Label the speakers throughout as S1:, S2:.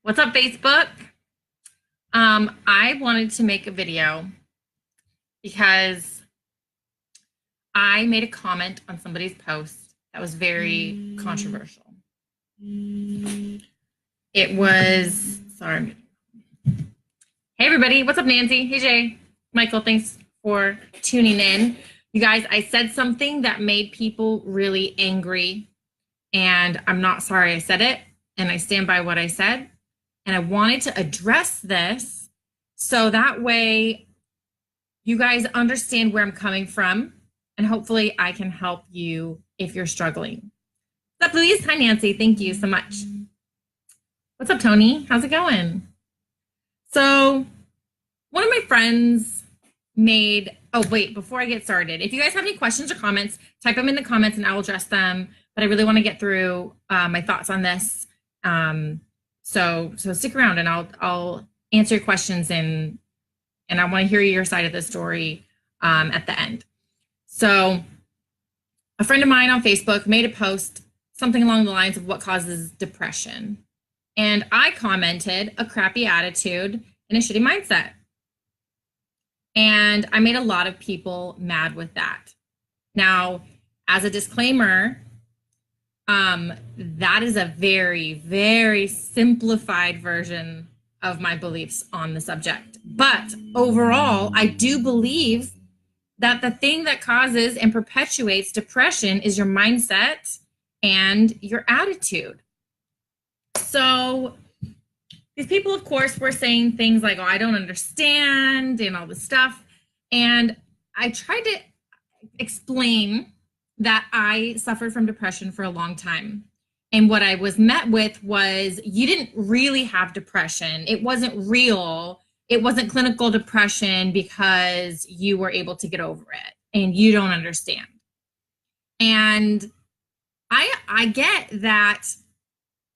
S1: What's up, Facebook? I wanted to make a video because I made a comment on somebody's post that was very controversial. It was, sorry. Hey, everybody. What's up, Nancy? Hey, Jay. Michael, thanks for tuning in. You guys, I said something that made people really angry, and I'm not sorry I said it, and I stand by what I said. And I wanted to address this so that way you guys understand where I'm coming from, and hopefully I can help you if you're struggling. What's up, Louise? Hi, Nancy. Thank you so much. What's up, Tony? How's it going? So one of my friends made, oh, wait, before I get started, if you guys have any questions or comments, type them in the comments and I will address them. But I really want to get through my thoughts on this. So stick around and I'll answer your questions and I want to hear your side of the story at the end. So a friend of mine on Facebook made a post, something along the lines of what causes depression. And I commented a crappy attitude and a shitty mindset. And I made a lot of people mad with that. Now, as a disclaimer, that is a very, very simplified version of my beliefs on the subject. But overall, I do believe that the thing that causes and perpetuates depression is your mindset and your attitude. So these people, of course, were saying things like, oh, I don't understand and all this stuff. And I tried to explain that I suffered from depression for a long time. And what I was met with was, you didn't really have depression. It wasn't real. It wasn't clinical depression because you were able to get over it and you don't understand. And I get that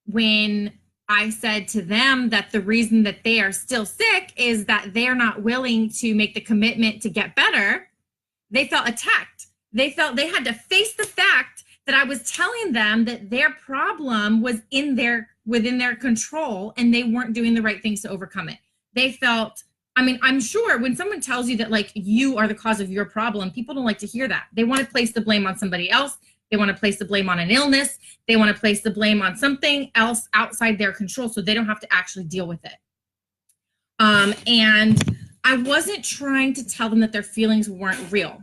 S1: when I said to them that the reason that they are still sick is that they're not willing to make the commitment to get better, they felt attacked. They felt they had to face the fact that I was telling them that their problem was within their control and they weren't doing the right things to overcome it. They felt, I mean, I'm sure when someone tells you that like you are the cause of your problem, people don't like to hear that. They want to place the blame on somebody else. They want to place the blame on an illness. They want to place the blame on something else outside their control so they don't have to actually deal with it. And I wasn't trying to tell them that their feelings weren't real,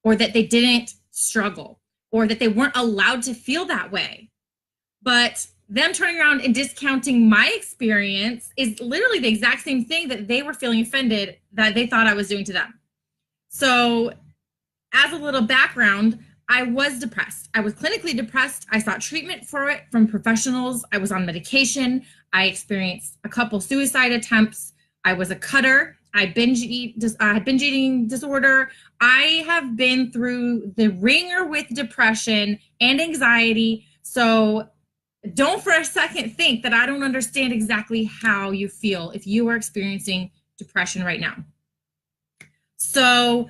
S1: or that they didn't struggle, or that they weren't allowed to feel that way. But them turning around and discounting my experience is literally the exact same thing that they were feeling offended that they thought I was doing to them. So as a little background, I was depressed. I was clinically depressed. I sought treatment for it from professionals. I was on medication. I experienced a couple suicide attempts. I was a cutter. I had binge eating disorder. I have been through the ringer with depression and anxiety. So don't for a second think that I don't understand exactly how you feel if you are experiencing depression right now. So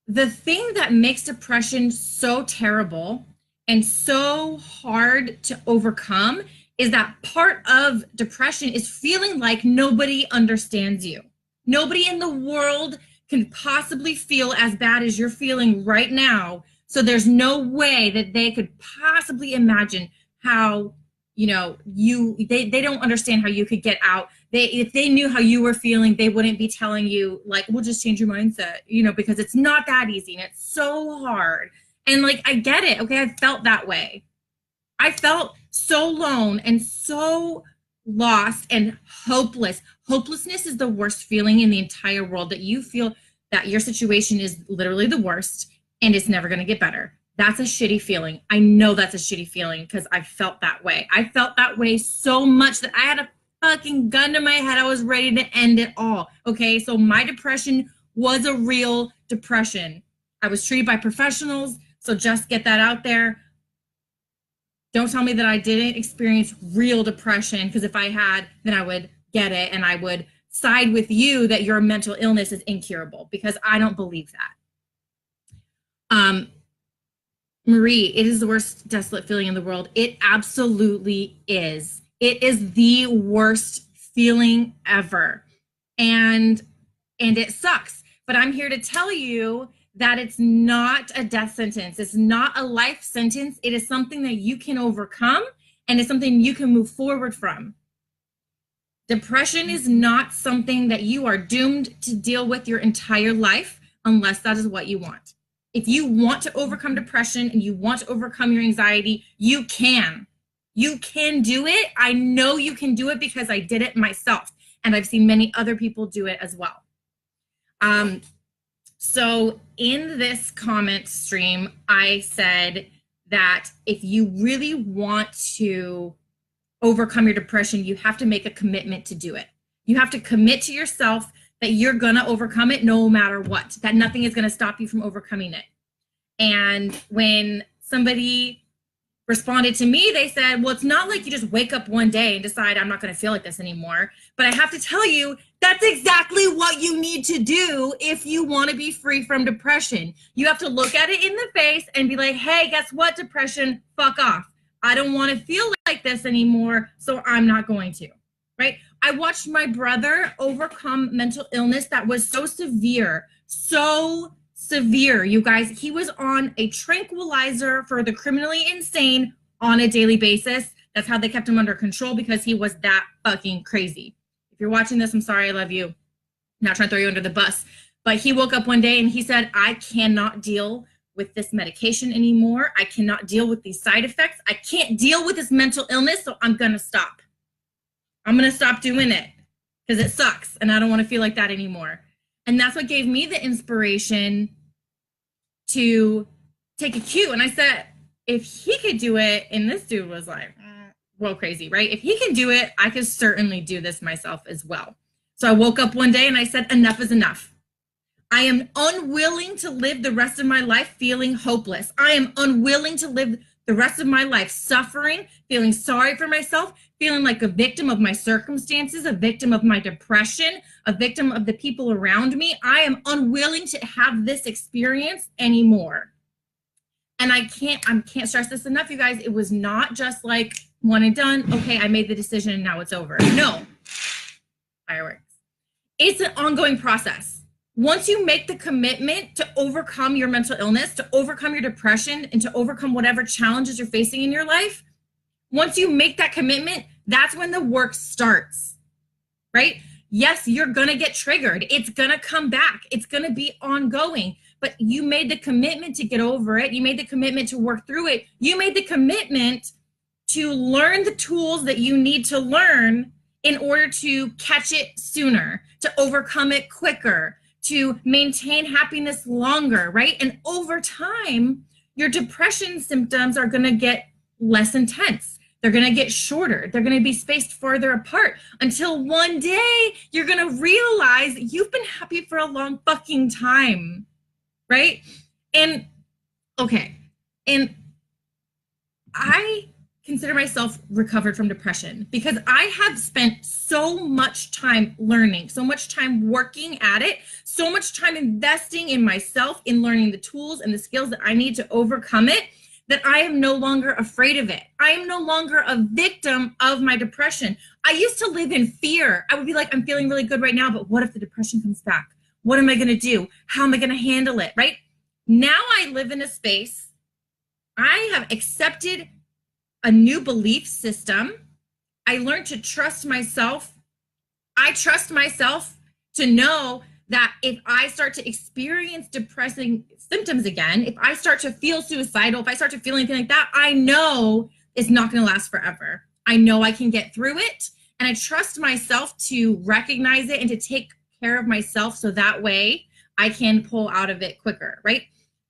S1: the thing that makes depression so terrible and so hard to overcome is that part of depression is feeling like nobody understands you. Nobody in the world can possibly feel as bad as you're feeling right now. So there's no way that they could possibly imagine how, they don't understand how you could get out. If they knew how you were feeling, they wouldn't be telling you like, we'll just change your mindset, because it's not that easy and it's so hard. And like, I get it. Okay. I felt that way. I felt so alone and so lost and hopeless. Hopelessness is the worst feeling in the entire world, that you feel that your situation is literally the worst and it's never going to get better. That's a shitty feeling. I know that's a shitty feeling because I felt that way. I felt that way so much that I had a fucking gun to my head. I was ready to end it all. Okay, so my depression was a real depression. I was treated by professionals, so just get that out there. Don't tell me that I didn't experience real depression, because if I had, then I would get it and I would side with you that your mental illness is incurable, because I don't believe that. Marie, it is the worst desolate feeling in the world. It absolutely is. It is the worst feeling ever. And it sucks. But I'm here to tell you that it's not a death sentence. It's not a life sentence. It is something that you can overcome, and it's something you can move forward from. Depression is not something that you are doomed to deal with your entire life unless that is what you want. If you want to overcome depression and you want to overcome your anxiety, you can. You can do it. I know you can do it because I did it myself, and I've seen many other people do it as well. So in this comment stream, I said that if you really want to overcome your depression, you have to make a commitment to do it. You have to commit to yourself that you're gonna overcome it no matter what, that nothing is gonna stop you from overcoming it. And when somebody responded to me, they said, well, it's not like you just wake up one day and decide I'm not gonna feel like this anymore. But I have to tell you, that's exactly what you need to do if you wanna be free from depression. You have to look at it in the face and be like, hey, guess what, depression, fuck off. I don't want to feel like this anymore, so I'm not going to, right? I watched my brother overcome mental illness that was so severe, you guys. He was on a tranquilizer for the criminally insane on a daily basis. That's how they kept him under control, because he was that fucking crazy. If you're watching this, I'm sorry, I love you. I'm not trying to throw you under the bus. But he woke up one day and he said, I cannot deal with this medication anymore. I cannot deal with these side effects. I can't deal with this mental illness, so I'm gonna stop. I'm gonna stop doing it because it sucks and I don't want to feel like that anymore. And that's what gave me the inspiration to take a cue. And I said, if he could do it, and this dude was like, well, crazy, right? If he can do it, I could certainly do this myself as well. So I woke up one day and I said, enough is enough. I am unwilling to live the rest of my life feeling hopeless. I am unwilling to live the rest of my life suffering, feeling sorry for myself, feeling like a victim of my circumstances, a victim of my depression, a victim of the people around me. I am unwilling to have this experience anymore. And I can't stress this enough, you guys. It was not just like one and done. Okay, I made the decision and now it's over. No, fireworks. It's an ongoing process. Once you make the commitment to overcome your mental illness, to overcome your depression, and to overcome whatever challenges you're facing in your life, once you make that commitment, that's when the work starts, right? Yes, you're gonna get triggered. It's gonna come back. It's gonna be ongoing, but you made the commitment to get over it. You made the commitment to work through it. You made the commitment to learn the tools that you need to learn in order to catch it sooner, to overcome it quicker, to maintain happiness longer, right? And over time, your depression symptoms are going to get less intense. They're going to get shorter. They're going to be spaced further apart until one day you're going to realize you've been happy for a long fucking time, right? And okay, and I consider myself recovered from depression because I have spent so much time learning, so much time working at it, so much time investing in myself, in learning the tools and the skills that I need to overcome it, that I am no longer afraid of it. I am no longer a victim of my depression. I used to live in fear. I would be like, I'm feeling really good right now, but what if the depression comes back? What am I going to do? How am I going to handle it, right? Now I live in a space. I have accepted a new belief system. I learned to trust myself. I trust myself to know that if I start to experience depressing symptoms again, if I start to feel suicidal, if I start to feel anything like that, I know it's not going to last forever. I know I can get through it, and I trust myself to recognize it and to take care of myself so that way I can pull out of it quicker, right?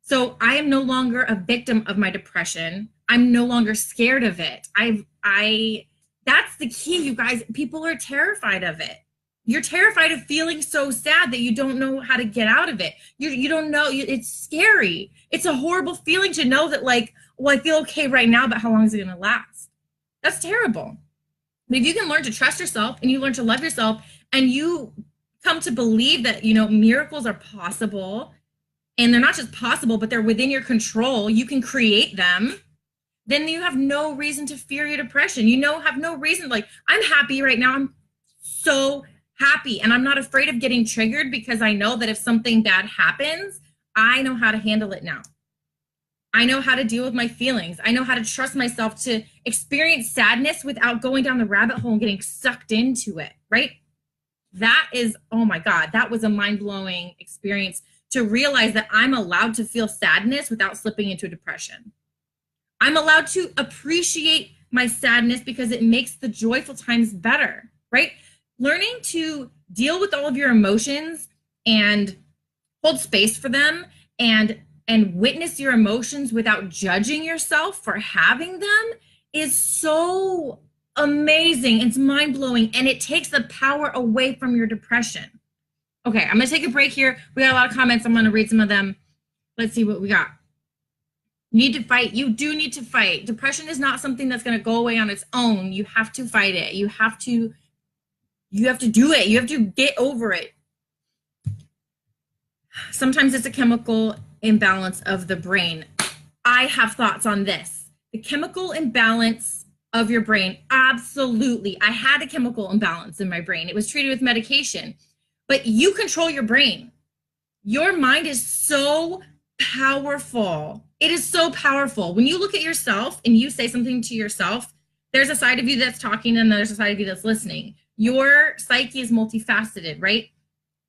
S1: So I am no longer a victim of my depression. I'm no longer scared of it. That's the key, you guys. People are terrified of it. You're terrified of feeling so sad that you don't know how to get out of it. You don't know, it's scary. It's a horrible feeling to know that like, well, I feel okay right now, but how long is it gonna last? That's terrible. But if you can learn to trust yourself and you learn to love yourself and you come to believe that, you know, miracles are possible, and they're not just possible, but they're within your control, you can create them, then you have no reason to fear your depression. Have no reason. Like, I'm happy right now. I'm so happy. And I'm not afraid of getting triggered because I know that if something bad happens, I know how to handle it now. I know how to deal with my feelings. I know how to trust myself to experience sadness without going down the rabbit hole and getting sucked into it, right? That is, oh my God, that was a mind-blowing experience to realize that I'm allowed to feel sadness without slipping into depression. I'm allowed to appreciate my sadness because it makes the joyful times better, right? Learning to deal with all of your emotions and hold space for them and witness your emotions without judging yourself for having them is so amazing. It's mind-blowing, and it takes the power away from your depression. Okay, I'm gonna take a break here. We got a lot of comments. I'm gonna read some of them. Let's see what we got. You need to fight. You do need to fight. Depression is not something that's gonna go away on its own. You have to fight it. You have to do it. You have to get over it. Sometimes it's a chemical imbalance of the brain. I have thoughts on this. The chemical imbalance of your brain, absolutely. I had a chemical imbalance in my brain. It was treated with medication, but you control your brain. Your mind is so powerful. It is so powerful. When you look at yourself and you say something to yourself, there's a side of you that's talking and there's a side of you that's listening. Your psyche is multifaceted, right?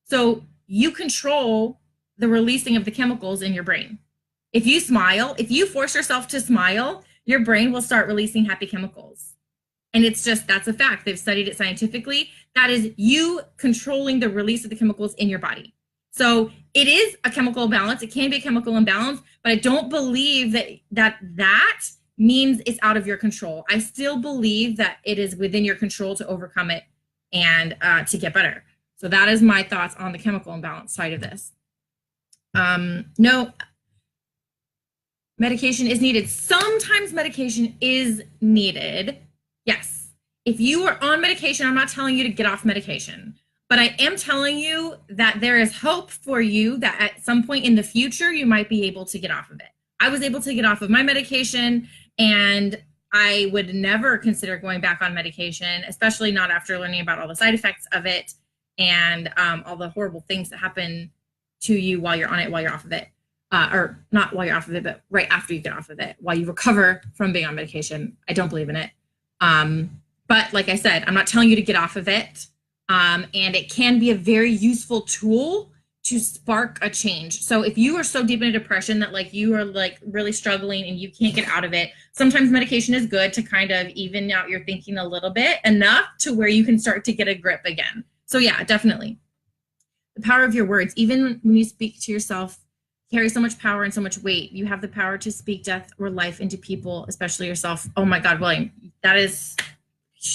S1: So you control the releasing of the chemicals in your brain. If you smile, if you force yourself to smile, your brain will start releasing happy chemicals. And it's just, that's a fact. They've studied it scientifically. That is you controlling the release of the chemicals in your body. So it is a chemical imbalance. It can be a chemical imbalance, but I don't believe that means it's out of your control. I still believe that it is within your control to overcome it and to get better. So that is my thoughts on the chemical imbalance side of this. No, medication is needed. Sometimes medication is needed. Yes. If you are on medication, I'm not telling you to get off medication, but I am telling you that there is hope for you that at some point in the future, you might be able to get off of it. I was able to get off of my medication, and I would never consider going back on medication, especially not after learning about all the side effects of it and all the horrible things that happen to you while you're on it, while you're off of it, or not while you're off of it, but right after you get off of it, while you recover from being on medication. I don't believe in it. But like I said, I'm not telling you to get off of it. And it can be a very useful tool to spark a change. So if you are so deep in a depression that like you are like really struggling and you can't get out of it, sometimes medication is good to kind of even out your thinking a little bit, enough to where you can start to get a grip again. So yeah, definitely. The power of your words, even when you speak to yourself, carry so much power and so much weight. You have the power to speak death or life into people, especially yourself. Oh my God, William, that is,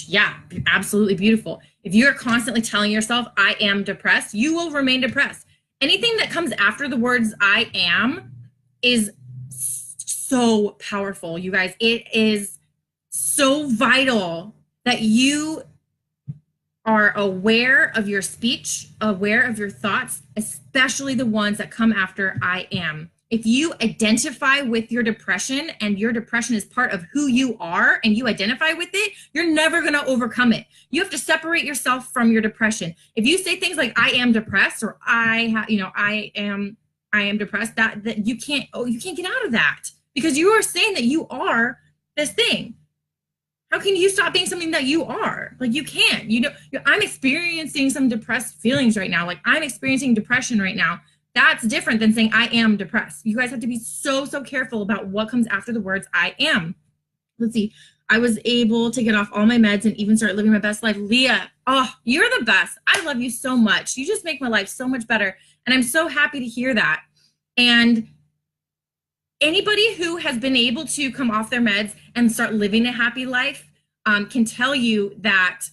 S1: yeah, absolutely beautiful. If you're constantly telling yourself, I am depressed, you will remain depressed. Anything that comes after the words I am is so powerful, you guys. It is so vital that you are aware of your speech, aware of your thoughts, especially the ones that come after I am. If you identify with your depression and your depression is part of who you are and you identify with it, you're never going to overcome it. You have to separate yourself from your depression. If you say things like I am depressed or I am depressed, that you can't get out of that, because you are saying that you are this thing. How can you stop being something that you are? Like, you can't. I'm experiencing some depressed feelings right now. Like, I'm experiencing depression right now. That's different than saying I am depressed. You guys have to be so careful about what comes after the words I am. Let's see. I was able to get off all my meds and even start living my best life. Leah, oh, you're the best. I love you so much. You just make my life so much better. And I'm so happy to hear that. And anybody who has been able to come off their meds and start living a happy life can tell you that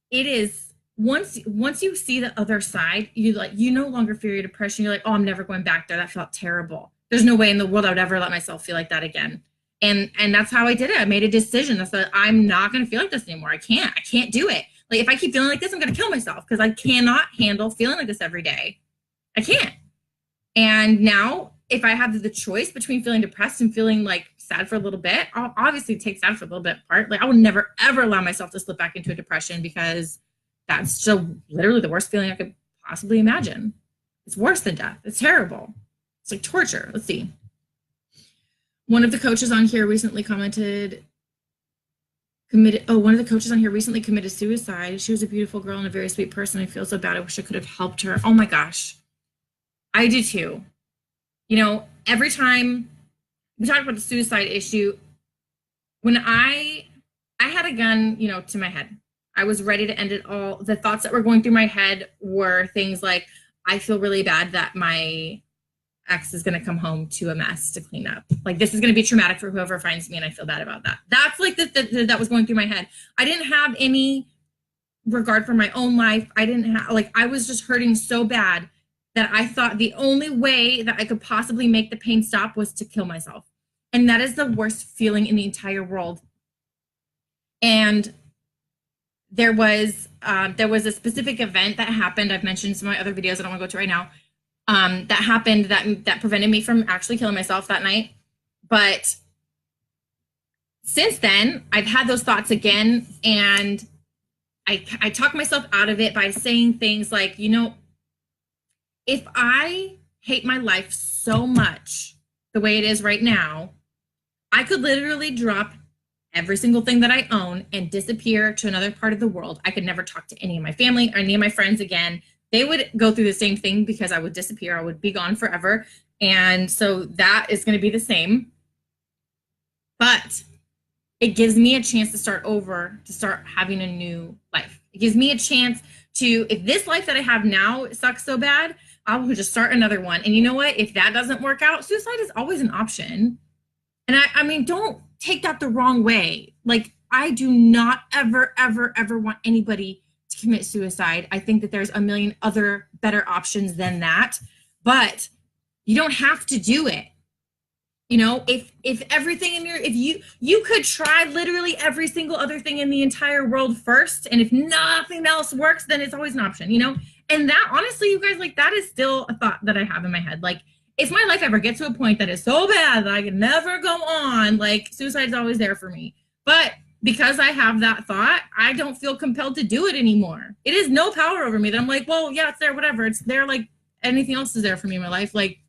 S1: it is, once you see the other side, you no longer fear your depression. You're like, oh, I'm never going back there. That felt terrible. There's no way in the world I would ever let myself feel like that again. And that's how I did it. I made a decision. I said, I'm not going to feel like this anymore. I can't do it. Like, if I keep feeling like this, I'm going to kill myself, because I cannot handle feeling like this every day. I can't. And now, if I have the choice between feeling depressed and feeling like sad for a little bit. I'll obviously take sad for a little bit part. Like I would never, ever allow myself to slip back into a depression because that's so literally the worst feeling I could possibly imagine. It's worse than death. It's terrible. It's like torture. Let's see. One of the coaches on here recently committed suicide. She was a beautiful girl and a very sweet person. I feel so bad. I wish I could have helped her. Oh my gosh. I do too. You know, every time we talk about the suicide issue, when I had a gun, you know, to my head, I was ready to end it all. The thoughts that were going through my head were things like, I feel really bad that my ex is going to come home to a mess to clean up. Like, this is going to be traumatic for whoever finds me, and I feel bad about that. That's like that was going through my head. I didn't have any regard for my own life. I didn't have, like, I was just hurting so bad that I thought the only way that I could possibly make the pain stop was to kill myself. And that is the worst feeling in the entire world. And there was a specific event that happened. I've mentioned some of my other videos I don't want to go to right now. That happened that prevented me from actually killing myself that night. But since then, I've had those thoughts again, and I talk myself out of it by saying things like, you know, if I hate my life so much the way it is right now, I could literally drop every single thing that I own and disappear to another part of the world. I could never talk to any of my family or any of my friends again. They would go through the same thing because I would disappear. I would be gone forever. And so that is going to be the same. But it gives me a chance to start over, to start having a new life. It gives me a chance to, if this life that I have now sucks so bad, I will just start another one. And you know what? If that doesn't work out, suicide is always an option. And I mean, don't take that the wrong way. Like, I do not ever, ever, ever want anybody to commit suicide. I think that there's a million other better options than that, but you don't have to do it. You know, if everything in your, if you could try literally every single other thing in the entire world first, and if nothing else works, then it's always an option, you know? And that, honestly, you guys, like, that is still a thought that I have in my head. Like, if my life ever gets to a point that is so bad that I can never go on, like, suicide's always there for me. But because I have that thought, I don't feel compelled to do it anymore. It is no power over me that I'm like, well, yeah, it's there, whatever. It's there like anything else is there for me in my life. Like,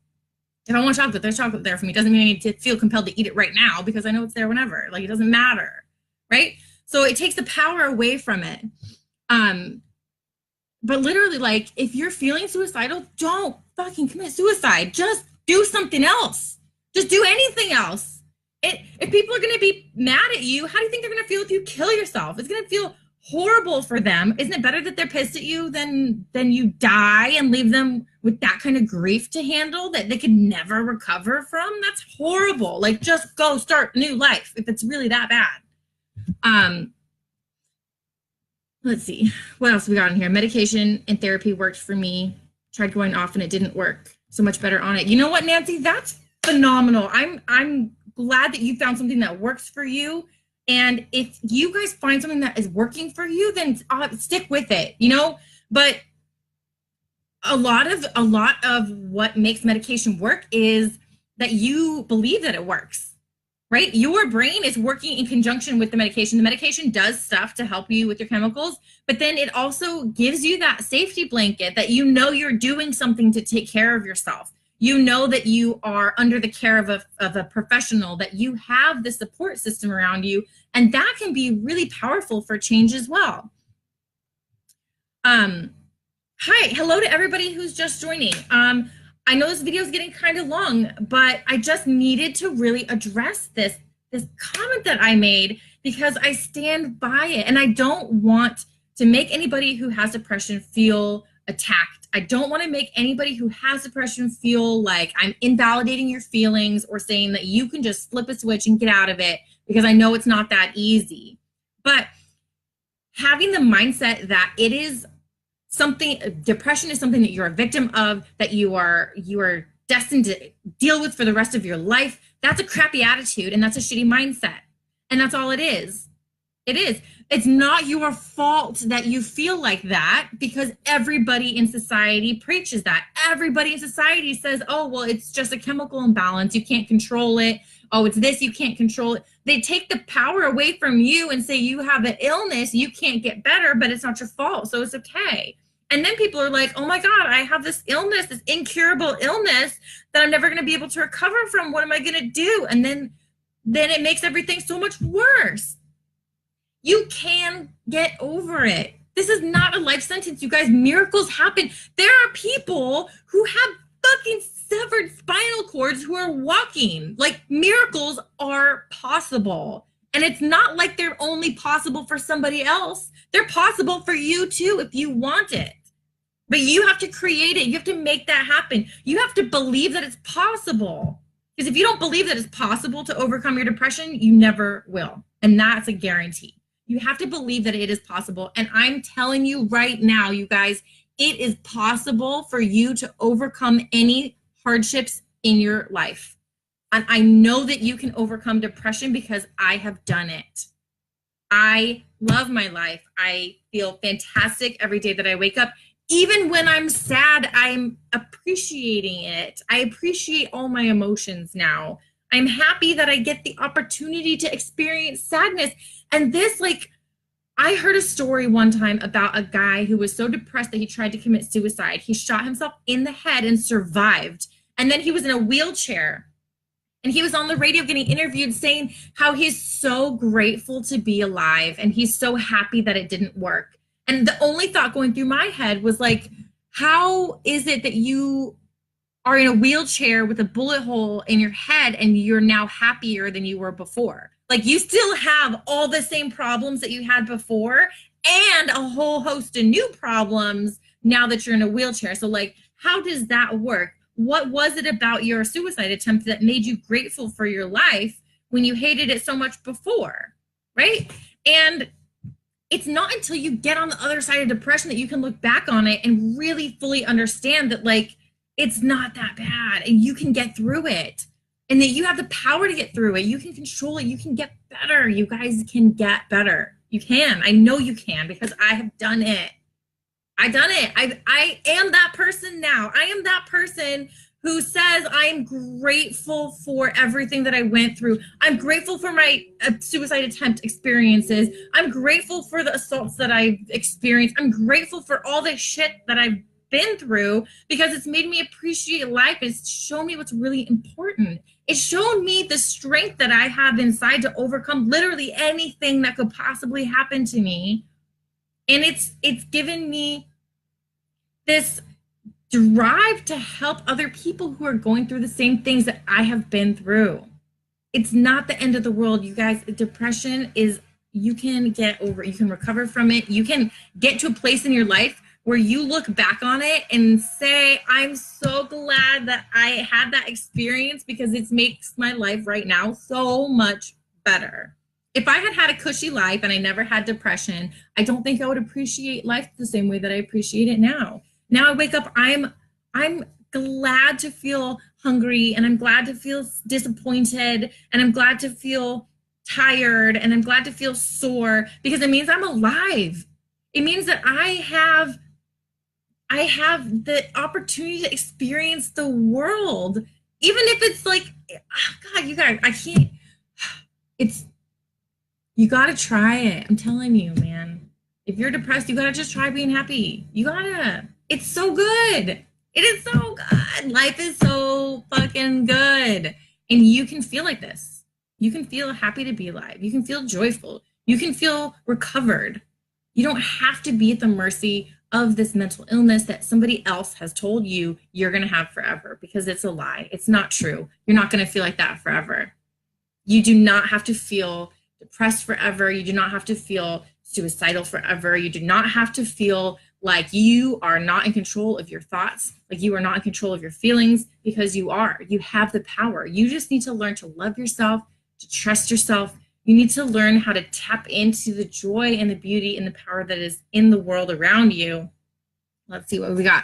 S1: if I want chocolate, there's chocolate there for me. It doesn't mean I need to feel compelled to eat it right now because I know it's there whenever. Like, it doesn't matter, right? So it takes the power away from it. But literally, like, if you're feeling suicidal, don't fucking commit suicide. Just do something else. Just do anything else. If people are going to be mad at you, how do you think they're going to feel if you kill yourself? It's going to feel horrible for them. Isn't it better that they're pissed at you than you die and leave them with that kind of grief to handle that they could never recover from? That's horrible. Like, just go start a new life if it's really that bad. Let's see. What else we got in here? Medication and therapy worked for me. Tried going off and it didn't work. So much better on it. You know what, Nancy? That's phenomenal. I'm glad that you found something that works for you. And if you guys find something that is working for you, then stick with it, you know? But a lot of what makes medication work is that you believe that it works. Right? Your brain is working in conjunction with the medication. The medication does stuff to help you with your chemicals, but then it also gives you that safety blanket that you know you're doing something to take care of yourself. You know that you are under the care of a professional, that you have the support system around you, and that can be really powerful for change as well. Hi, hello to everybody who's just joining. I know this video is getting kind of long, but I just needed to really address this comment that I made because I stand by it, and I don't want to make anybody who has depression feel attacked. I don't want to make anybody who has depression feel like I'm invalidating your feelings or saying that you can just flip a switch and get out of it, because I know it's not that easy. But having the mindset that it is something, depression is something that you're a victim of, that you are destined to deal with for the rest of your life, that's a crappy attitude, and that's a shitty mindset. And that's all it is. It is. It's not your fault that you feel like that, because everybody in society preaches that. Everybody in society says, oh, well, it's just a chemical imbalance. You can't control it. oh, it's this, you can't control it. They take the power away from you and say you have an illness, you can't get better, but it's not your fault, so it's okay. And then people are like, oh my God, I have this illness, this incurable illness that I'm never going to be able to recover from. What am I going to do? And then it makes everything so much worse. You can get over it. This is not a life sentence, you guys. Miracles happen. There are people who have fucking severed spinal cords who are walking. Like, miracles are possible. And it's not like they're only possible for somebody else. They're possible for you too if you want it. But you have to create it. You have to make that happen. You have to believe that it's possible. Because if you don't believe that it's possible to overcome your depression, you never will. And that's a guarantee. You have to believe that it is possible. And I'm telling you right now, you guys, it is possible for you to overcome any hardships in your life. And I know that you can overcome depression because I have done it. I love my life. I feel fantastic every day that I wake up. Even when I'm sad, I'm appreciating it. I appreciate all my emotions now. I'm happy that I get the opportunity to experience sadness. And this, like, I heard a story one time about a guy who was so depressed that he tried to commit suicide. He shot himself in the head and survived. And then he was in a wheelchair. And he was on the radio getting interviewed saying how he's so grateful to be alive. And he's so happy that it didn't work. And the only thought going through my head was like, how is it that you are in a wheelchair with a bullet hole in your head and you're now happier than you were before? Like, you still have all the same problems that you had before and a whole host of new problems now that you're in a wheelchair. So, like, how does that work? What was it about your suicide attempt that made you grateful for your life when you hated it so much before, right? And it's not until you get on the other side of depression that you can look back on it and really fully understand that, like, it's not that bad and you can get through it and that you have the power to get through it. You can control it. You can get better. You guys can get better. You can. I know you can because I have done it. I've done it. I am that person now. I am that person who says I'm grateful for everything that I went through. I'm grateful for my suicide attempt experiences. I'm grateful for the assaults that I've experienced. I'm grateful for all the shit that I've been through because it's made me appreciate life. It's shown me what's really important. It's shown me the strength that I have inside to overcome literally anything that could possibly happen to me. And it's given me this drive to help other people who are going through the same things that I have been through. It's not the end of the world, you guys. Depression is, you can get over it. You can recover from it. You can get to a place in your life where you look back on it and say, I'm so glad that I had that experience because it makes my life right now so much better. If I had had a cushy life and I never had depression, I don't think I would appreciate life the same way that I appreciate it now. Now I wake up, I'm glad to feel hungry and I'm glad to feel disappointed and I'm glad to feel tired and I'm glad to feel sore because it means I'm alive. It means that I have the opportunity to experience the world, even if it's like, oh God, you guys, I can't, you got to try it. I'm telling you, man, if you're depressed, you got to just try being happy. You gotta. It's so good. It is so good. Life is so fucking good. And you can feel like this. You can feel happy to be alive. You can feel joyful. You can feel recovered. You don't have to be at the mercy of this mental illness that somebody else has told you you're going to have forever because it's a lie. It's not true. You're not going to feel like that forever. You do not have to feel depressed forever. You do not have to feel suicidal forever. You do not have to feel like you are not in control of your thoughts, like you are not in control of your feelings, because you are. You have the power. You just need to learn to love yourself, to trust yourself. You need to learn how to tap into the joy and the beauty and the power that is in the world around you. Let's see what we got.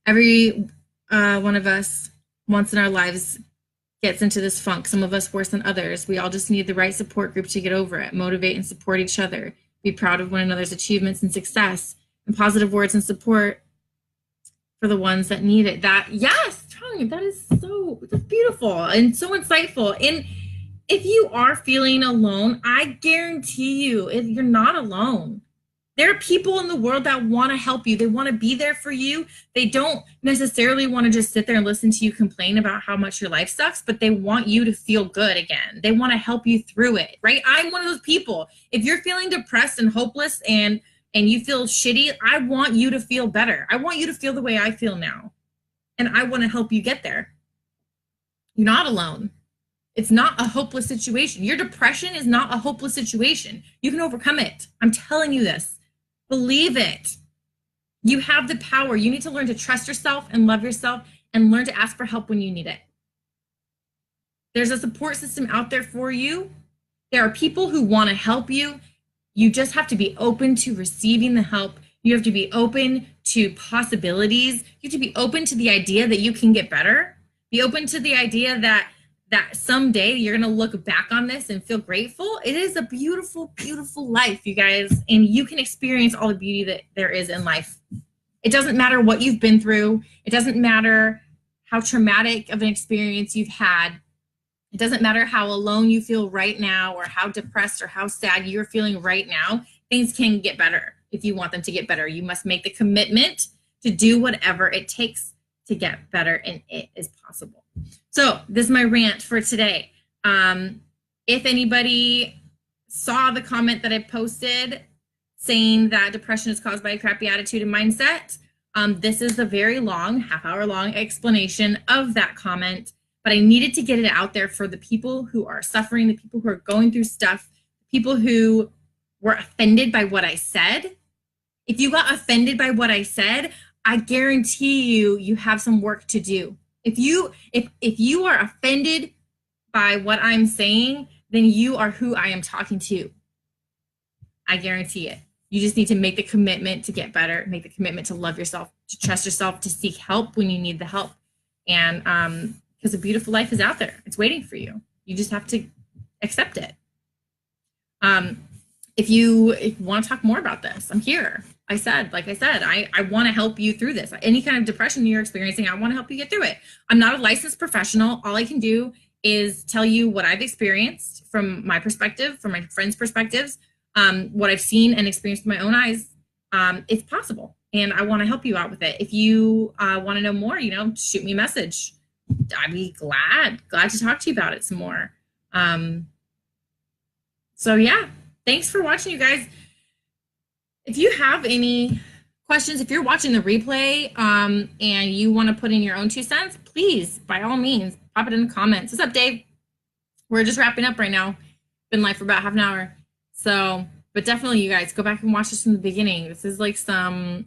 S1: Every one of us once in our lives gets into this funk. Some of us worse than others. We all just need the right support group to get over it, motivate and support each other, be proud of one another's achievements and success, and positive words and support for the ones that need it. That, yes, Tony, that's beautiful and so insightful. And if you are feeling alone, I guarantee you, you're not alone. There are people in the world that want to help you. They want to be there for you. They don't necessarily want to just sit there and listen to you complain about how much your life sucks, but they want you to feel good again. They want to help you through it, right? I'm one of those people. If you're feeling depressed and hopeless and you feel shitty, I want you to feel better. I want you to feel the way I feel now. And I want to help you get there. You're not alone. It's not a hopeless situation. Your depression is not a hopeless situation. You can overcome it. I'm telling you this. Believe it. You have the power. You need to learn to trust yourself and love yourself and learn to ask for help when you need it. There's a support system out there for you. There are people who want to help you. You just have to be open to receiving the help. You have to be open to possibilities. You have to be open to the idea that you can get better. Be open to the idea that someday you're going to look back on this and feel grateful. It is a beautiful, beautiful life, you guys, and you can experience all the beauty that there is in life. It doesn't matter what you've been through. It doesn't matter how traumatic of an experience you've had. It doesn't matter how alone you feel right now or how depressed or how sad you're feeling right now. Things can get better if you want them to get better. You must make the commitment to do whatever it takes to get better, and it is possible. So this is my rant for today. If anybody saw the comment that I posted saying that depression is caused by a crappy attitude and mindset, this is a very long, half-hour long explanation of that comment, but I needed to get it out there for the people who are suffering, the people who are going through stuff, people who were offended by what I said. If you got offended by what I said, I guarantee you have some work to do. If you are offended by what I'm saying, then you are who I am talking to. I guarantee it. You just need to make the commitment to get better, make the commitment to love yourself, to trust yourself, to seek help when you need the help. And because a beautiful life is out there. It's waiting for you. You just have to accept it. If you want to talk more about this, I'm here. Like I said, I want to help you through this. Any kind of depression you're experiencing, I want to help you get through it. I'm not a licensed professional. All I can do is tell you what I've experienced from my perspective, from my friends' perspectives, what I've seen and experienced with my own eyes. It's possible, and I want to help you out with it. If you want to know more, shoot me a message. I'd be glad to talk to you about it some more. So yeah, thanks for watching, you guys. If you have any questions, if you're watching the replay and you want to put in your own 2 cents, please, by all means, pop it in the comments. What's up, Dave? We're just wrapping up right now. Been live for about half an hour. So, but definitely, you guys, go back and watch this from the beginning. This is like some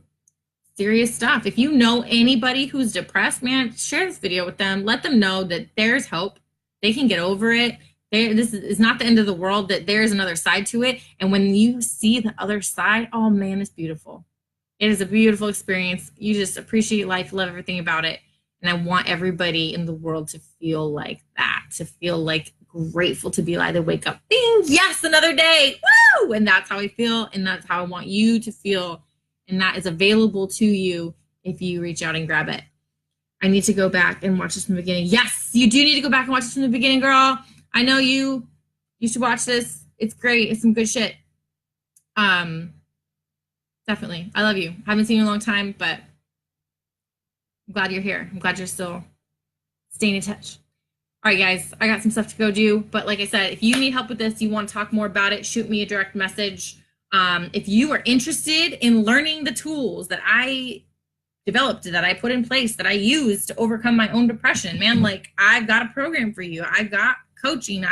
S1: serious stuff. If you know anybody who's depressed, man, share this video with them. Let them know that there's hope. They can get over it. This is not the end of the world, that there's another side to it. And when you see the other side, oh man, it's beautiful. It is a beautiful experience. You just appreciate life, love everything about it. And I want everybody in the world to feel like that, to feel like grateful to be alive, to wake up, ding, yes, another day, woo! And that's how I feel, and that's how I want you to feel. And that is available to you if you reach out and grab it. I need to go back and watch this from the beginning. Yes, you do need to go back and watch this from the beginning, girl. I know you should watch this. It's great. It's some good shit. Definitely. I love you. Haven't seen you in a long time, but I'm glad you're here. I'm glad you're still staying in touch. All right, guys, I got some stuff to go do. But like I said, if you need help with this, you want to talk more about it, shoot me a direct message. If you are interested in learning the tools that I developed, that I put in place, that I use to overcome my own depression, man, like I've got a program for you. I've got coaching.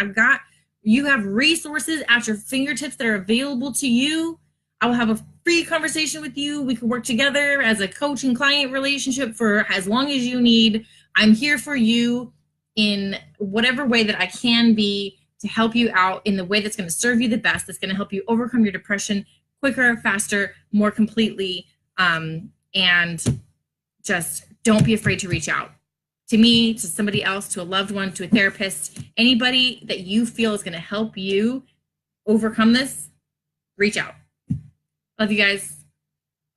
S1: You have resources at your fingertips that are available to you. I will have a free conversation with you. We can work together as a coach and client relationship for as long as you need. I'm here for you in whatever way that I can be to help you out in the way that's going to serve you the best, that's going to help you overcome your depression quicker, faster, more completely. And just don't be afraid to reach out to me, to somebody else, to a loved one, to a therapist, anybody that you feel is going to help you overcome this. Reach out. Love you guys.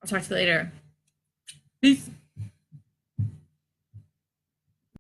S1: I'll talk to you later. Peace.